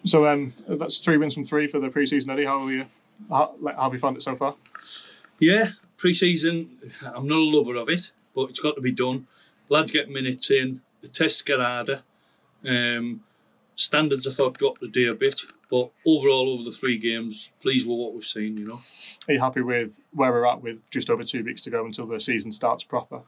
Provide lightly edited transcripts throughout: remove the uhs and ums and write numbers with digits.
So that's 3 wins from 3 for the pre-season, Eddie. How have you found it so far? Yeah, pre-season, I'm not a lover of it, but it's got to be done. Lads get minutes in, the tests get harder. Standards I thought dropped the day a bit, but overall over the 3 games, pleased with what we've seen, you know. Are you happy with where we're at with just over 2 weeks to go until the season starts proper?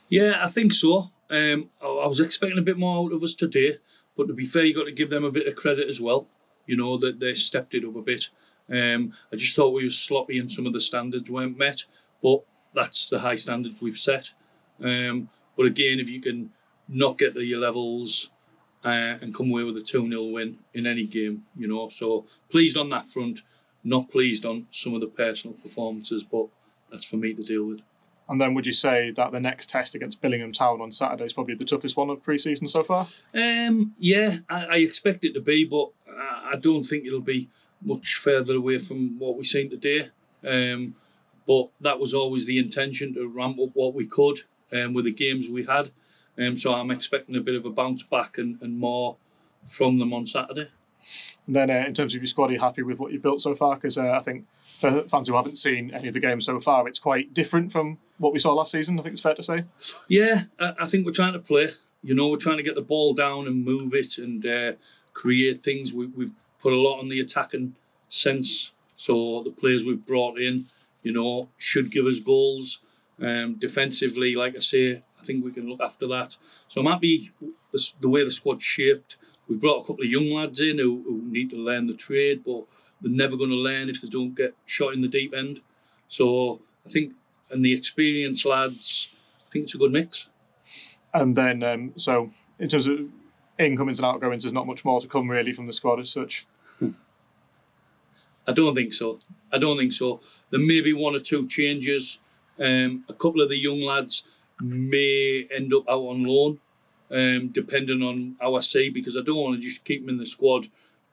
Yeah, I think so. I was expecting a bit more out of us today, but to be fair, you got to give them a bit of credit as well. You know, that they stepped it up a bit. I just thought we were sloppy and some of the standards weren't met, but that's the high standards we've set. But again, if you can not get to your levels and come away with a 2-0 win in any game, you know, so pleased on that front, not pleased on some of the personal performances, but that's for me to deal with. And then would you say that the next test against Billingham Town on Saturday is probably the toughest one of pre-season so far? Yeah, I expect it to be, but I don't think it'll be much further away from what we've seen today. But that was always the intention, to ramp up what we could with the games we had. So I'm expecting a bit of a bounce back and more from them on Saturday. And then in terms of your squad, are you happy with what you've built so far? Because I think for fans who haven't seen any of the games so far, it's quite different from what we saw last season, I think it's fair to say. Yeah, I think we're trying to play. You know, we're trying to get the ball down and move it and create things. We've put a lot on the attacking sense. So the players we've brought in, you know, should give us goals. Defensively, like I say, I think we can look after that. So I'm happy the way the squad's shaped. We've brought a couple of young lads in who need to learn the trade, but they're never going to learn if they don't get shot in the deep end. So I think, and the experienced lads, I think it's a good mix. And then, so in terms of incomings and outgoings, there's not much more to come really from the squad as such. I don't think so. There may be 1 or 2 changes. A couple of the young lads may end up out on loan, depending on how I see, because I don't want to just keep them in the squad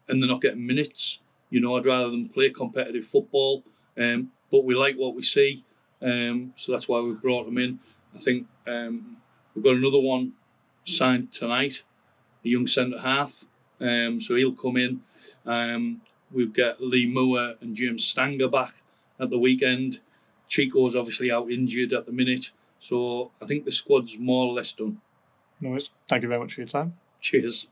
and they're not getting minutes. You know, I'd rather them play competitive football. But we like what we see, so that's why we've brought them in. I think we've got another one signed tonight, a young centre half. So he'll come in. We've got Lee Moore and James Stanger back at the weekend. Chico's obviously out injured at the minute. So I think the squad's more or less done. No worries. Thank you very much for your time. Cheers.